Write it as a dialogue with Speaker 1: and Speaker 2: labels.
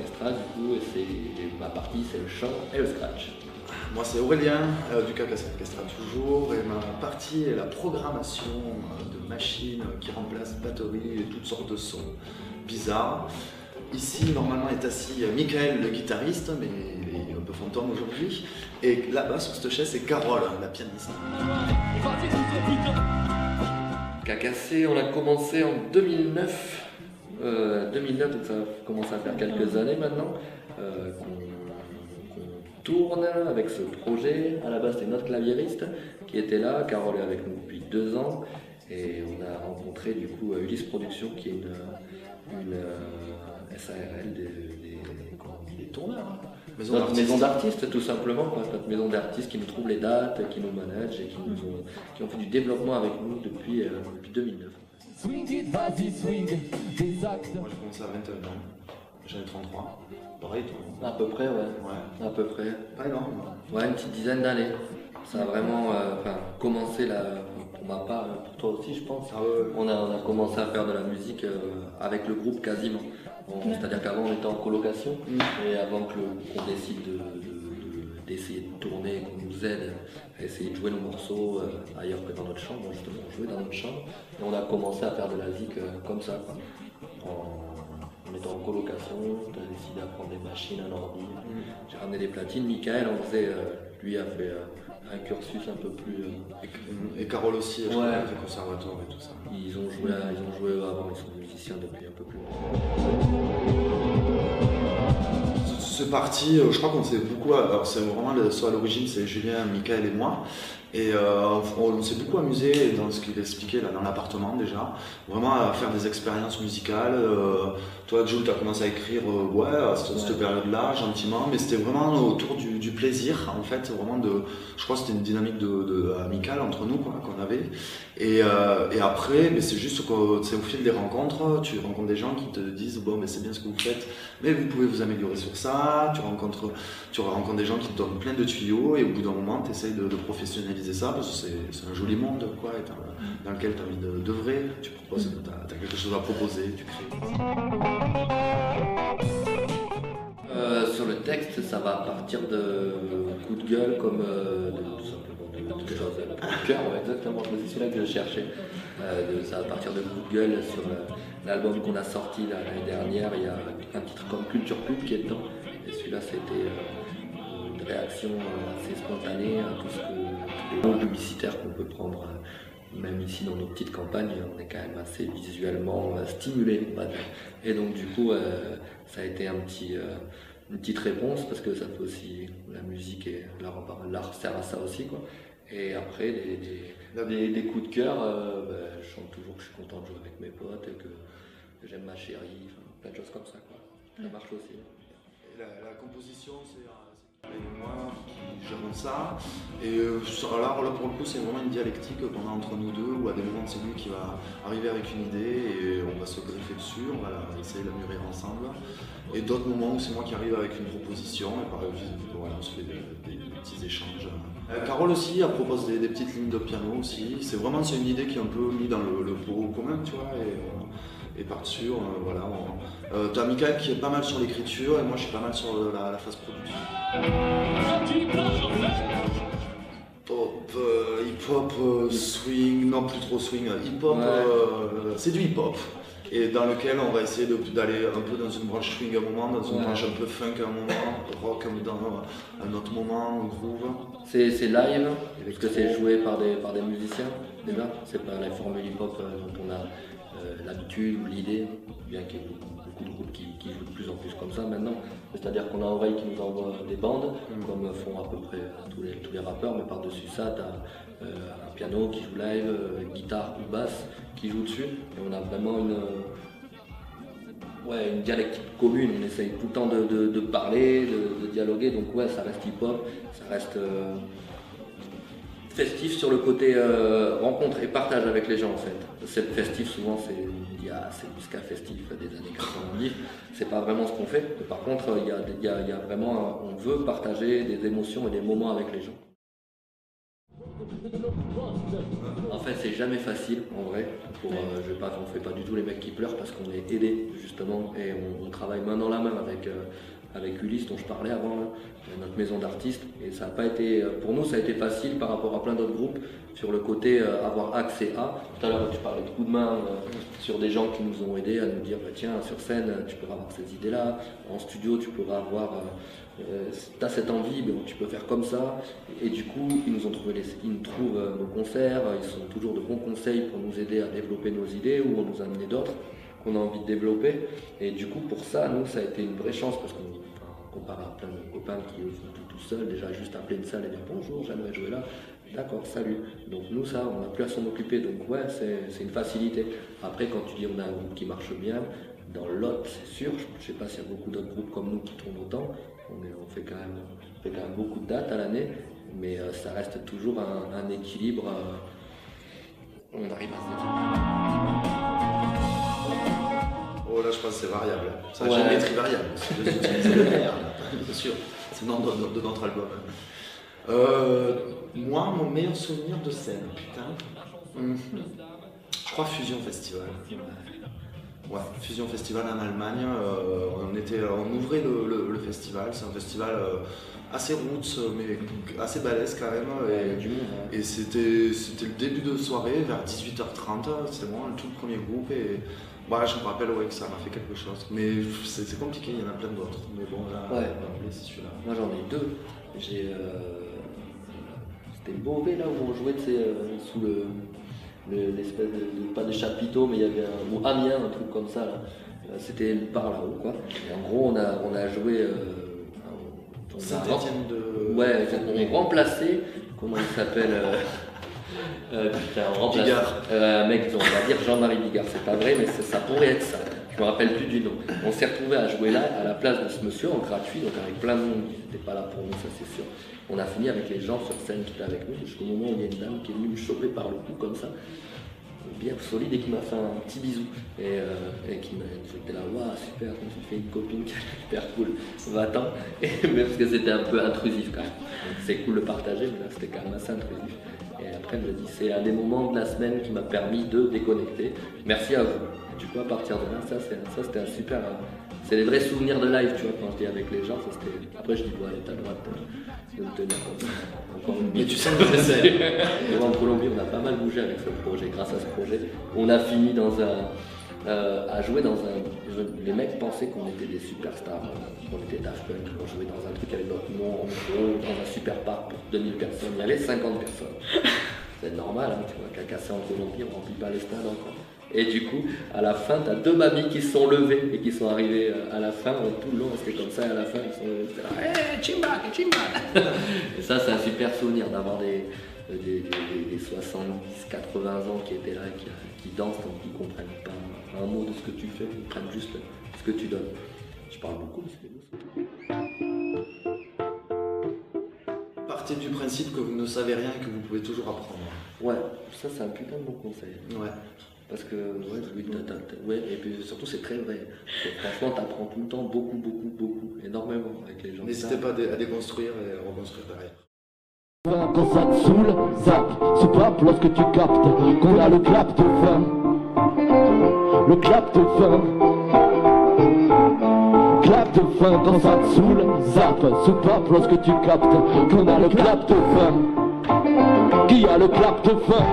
Speaker 1: orchestral du coup, et ma partie c'est le chant et le scratch.
Speaker 2: Moi c'est Aurélien, du Cacassé Orchestra toujours, et ma partie est la programmation de machines qui remplacent batteries et toutes sortes de sons bizarres. Ici normalement est assis Michael le guitariste, mais il est un peu fantôme aujourd'hui. Et là-bas sur cette chaise c'est Carole, la pianiste.
Speaker 1: Cacassé, on a commencé en 2009. 2009, donc ça commence à faire quelques années maintenant qu'on tourne avec ce projet. À la base, c'était notre claviériste qui était là. Carole est avec nous depuis 2 ans. Et on a rencontré du coup Ulysse Productions, qui est une SARL des tourneurs. Notre maison d'artistes, tout simplement. Notre maison d'artistes qui nous trouve les dates, qui nous manage et qui ont fait du développement avec nous depuis 2009.
Speaker 2: Moi j'ai commencé à 21 ans, j'avais 33. Pareil toi?
Speaker 1: À peu près, ouais. À peu près.
Speaker 2: Pas énorme.
Speaker 1: Ouais, une petite dizaine d'années. Ça a vraiment commencé pour ma part, pour toi aussi je pense.
Speaker 2: Ah ouais.
Speaker 1: On a commencé à faire de la musique avec le groupe quasiment. C'est-à-dire qu'avant on était en colocation et avant qu'on décide d'essayer de tourner, qu'on nous aide à essayer de jouer nos morceaux ailleurs que dans notre chambre, justement on jouait dans notre chambre et on a commencé à faire de la zik comme ça quoi. En étant en colocation, on a décidé d'apprendre des machines, un ordi. J'ai ramené des platines. Michael lui a fait un cursus un peu plus.
Speaker 2: Et Carole aussi, je crois, avec le conservatoire et tout ça.
Speaker 1: Ils ont joué avant, ils sont musiciens depuis un peu plus longtemps.
Speaker 2: C'est parti, je crois qu'on s'est beaucoup. Alors, c'est vraiment soit à l'origine, c'est Julien, Michael et moi. Et on s'est beaucoup amusé dans ce qu'il expliquait là, dans l'appartement déjà, vraiment à faire des expériences musicales. Toi, Jules, tu as commencé à écrire à cette période-là, gentiment, mais c'était vraiment autour du plaisir, en fait, vraiment je crois que c'était une dynamique amicale entre nous quoi, qu'on avait. Et après, mais c'est juste que c'est au fil des rencontres, tu rencontres des gens qui te disent bon, mais c'est bien ce que vous faites, mais vous pouvez vous améliorer sur ça. Tu rencontres des gens qui te donnent plein de tuyaux, et au bout d'un moment, tu essayes de professionnaliser ça parce que c'est un joli monde quoi, dans lequel tu as envie d'œuvrer. Tu proposes, t'as quelque chose à proposer, tu crées.
Speaker 1: Sur le texte, ça va partir de coups de gueule comme tout simplement de choses, le coup de cœur, exactement, c'est celui-là que je cherchais. Ça va partir de coups de gueule sur l'album qu'on a sorti l'année dernière. Il y a un titre comme Culture Pub qui est dedans, et celui-là c'était une réaction assez spontanée à tous les mots publicitaires qu'on peut prendre. Même ici dans nos petites campagnes, on est quand même assez visuellement stimulé, on va dire. Et donc du coup, ça a été une petite réponse, parce que ça fait aussi la musique et l'art sert à ça aussi quoi. Et après des coups de cœur, je chante toujours que je suis content de jouer avec mes potes et que j'aime ma chérie, plein de choses comme ça quoi. Ça marche aussi.
Speaker 2: Et la composition, c'est moi qui gérons ça. Et là pour le coup, c'est vraiment une dialectique qu'on a entre nous deux, où à des moments c'est lui qui va arriver avec une idée et on va se greffer dessus, on va essayer de la mûrir ensemble. Et d'autres moments où c'est moi qui arrive avec une proposition et on se fait des petits échanges. Carole aussi, elle propose des petites lignes de piano aussi. C'est une idée qui est un peu mise dans le pot commun, tu vois. Et par-dessus, t'as Michael qui est pas mal sur l'écriture et moi je suis pas mal sur la phase production. Pop, hip-hop, swing, non plus trop swing, hip-hop, c'est du hip-hop. Et dans lequel on va essayer d'aller un peu dans une branche swing à un moment, dans une branche un peu funk à un moment, rock dans un autre moment, groove.
Speaker 1: C'est live, parce que c'est joué par des musiciens déjà, c'est pas la formule hip-hop dont on a l'habitude ou l'idée, bien qu'il y ait beaucoup de groupes qui jouent de plus en plus comme ça maintenant. C'est-à-dire qu'on a Oreille qui nous envoie des bandes, comme font à peu près tous les rappeurs, mais par-dessus ça, tu as un piano qui joue live, guitare ou basse qui joue dessus, et on a vraiment une dialectique commune. On essaye tout le temps de parler, de dialoguer, donc ça reste hip-hop, ça reste festif sur le côté rencontre et partage avec les gens en fait. Cette festif souvent c'est du ska festif des années 90, c'est pas vraiment ce qu'on fait, mais par contre il y a vraiment on veut partager des émotions et des moments avec les gens. En fait, c'est jamais facile en vrai. On fait pas du tout les mecs qui pleurent parce qu'on est aidés justement et on travaille main dans la main avec Ulysse dont je parlais avant, là, notre maison d'artistes. Et ça a pas été, pour nous, ça a été facile par rapport à plein d'autres groupes sur le côté avoir accès à. Tout à l'heure, tu parlais de coups de main sur des gens qui nous ont aidés à nous dire tiens, sur scène, tu pourras avoir ces idées-là, en studio, tu pourras avoir. Tu as cette envie, ben, tu peux faire comme ça. Et du coup, ils nous trouvent nos concerts, ils sont toujours de bons conseils pour nous aider à développer nos idées ou à nous amener d'autres qu'on a envie de développer. Et du coup, pour ça, nous, ça a été une vraie chance parce qu'on compare à plein de copains qui font tout seuls, déjà juste appeler une salle et dire bonjour, j'aimerais jouer là. D'accord, salut. Donc nous, ça, on n'a plus à s'en occuper. Donc ouais, c'est une facilité. Après, quand tu dis on a un groupe qui marche bien, dans l'autre, c'est sûr, je ne sais pas s'il y a beaucoup d'autres groupes comme nous qui tournent autant. On fait quand même beaucoup de dates à l'année, mais ça reste toujours un équilibre. On arrive à se
Speaker 2: Oh là, je pense que c'est variable. C'est la géométrie variable. C'est le meilleur, bien sûr. C'est le nom de notre album. Moi, mon meilleur souvenir de scène, putain. Je crois Fusion Festival. Ouais, Fusion Festival en Allemagne. On ouvrait le festival. C'est un festival assez roots, mais assez balèze quand même. Et c'était le début de soirée, vers 18h30. C'était vraiment le tout premier groupe. Et bah, je me rappelle que ça m'a fait quelque chose. Mais c'est compliqué, il y en a plein d'autres. Mais bon, là, c'est celui-là.
Speaker 1: Moi, j'en ai deux. C'était Beauvais, là où on jouait sous l'espèce de, pas de chapiteau, mais il y avait ou Amiens, un truc comme ça là. C'était par là-haut quoi. Et en gros on a joué
Speaker 2: Saint-Étienne de.
Speaker 1: Ouais, on remplaçait, comment il s'appelle on remplace un mec, on va dire Jean-Marie Bigard, c'est pas vrai mais ça pourrait être ça. Je me rappelle plus du nom. On s'est retrouvé à jouer là à la place de ce monsieur en gratuit, donc avec plein de monde qui n'était pas là pour nous, ça c'est sûr. On a fini avec les gens sur scène qui étaient avec nous jusqu'au moment où il y a une dame qui est venue me choper par le cou comme ça, bien solide, et qui m'a fait un petit bisou et qui m'a dit là waouh super, quand tu fais une copine qui est super cool, va-t'en. Mais parce que c'était un peu intrusif quand même. C'est cool de partager, mais là c'était quand même assez intrusif. Et après elle me dit c'est un des moments de la semaine qui m'a permis de déconnecter. Merci à vous. Et du coup à partir de là, ça c'était un super. C'est les vrais souvenirs de live, tu vois, quand j'étais avec les gens, ça c'était. Après je dis ouais, t'as le droit de me tenir comme ça. Encore une
Speaker 2: Mais tu sens que c'est.
Speaker 1: Et en Colombie, on a pas mal bougé avec ce projet. Grâce à ce projet, on a fini à jouer dans un. Les mecs pensaient qu'on était des superstars, qu'on était Daft Punk, on jouait dans un truc avec notre nom en gros, dans un super parc pour 2000 personnes. Il y avait 50 personnes. C'est normal, hein, tu vois, qu'à casser en Colombie, on remplit pas les stades encore. Et du coup, à la fin, tu as deux mamies qui se sont levées et qui sont arrivées à la fin. Tout le long, c'était comme ça. Et à la fin, ils sont levés. C'était là, hey, Chimba. Et ça, c'est un super souvenir d'avoir des 70, 80 ans qui étaient là, qui dansent, donc qui ne comprennent pas un mot de ce que tu fais. Ils prennent juste ce que tu donnes. Je parle beaucoup, mais c'est beau.
Speaker 2: Partez du principe que vous ne savez rien et que vous pouvez toujours apprendre.
Speaker 1: Ouais, ça, c'est un putain de bon conseil.
Speaker 2: Ouais.
Speaker 1: Parce que, et puis surtout c'est très vrai. Franchement, t'apprends tout le temps, beaucoup, énormément avec les gens.
Speaker 2: N'hésitez pas à déconstruire et à reconstruire derrière.
Speaker 3: Quand ça te saoule, zap, soupape lorsque tu captes qu'on a le clap de fin. Le clap de fin. Clap de fin quand ça te saoule, zap, soupape lorsque tu captes qu'on a le clap de fin. Qui a le clap de fin?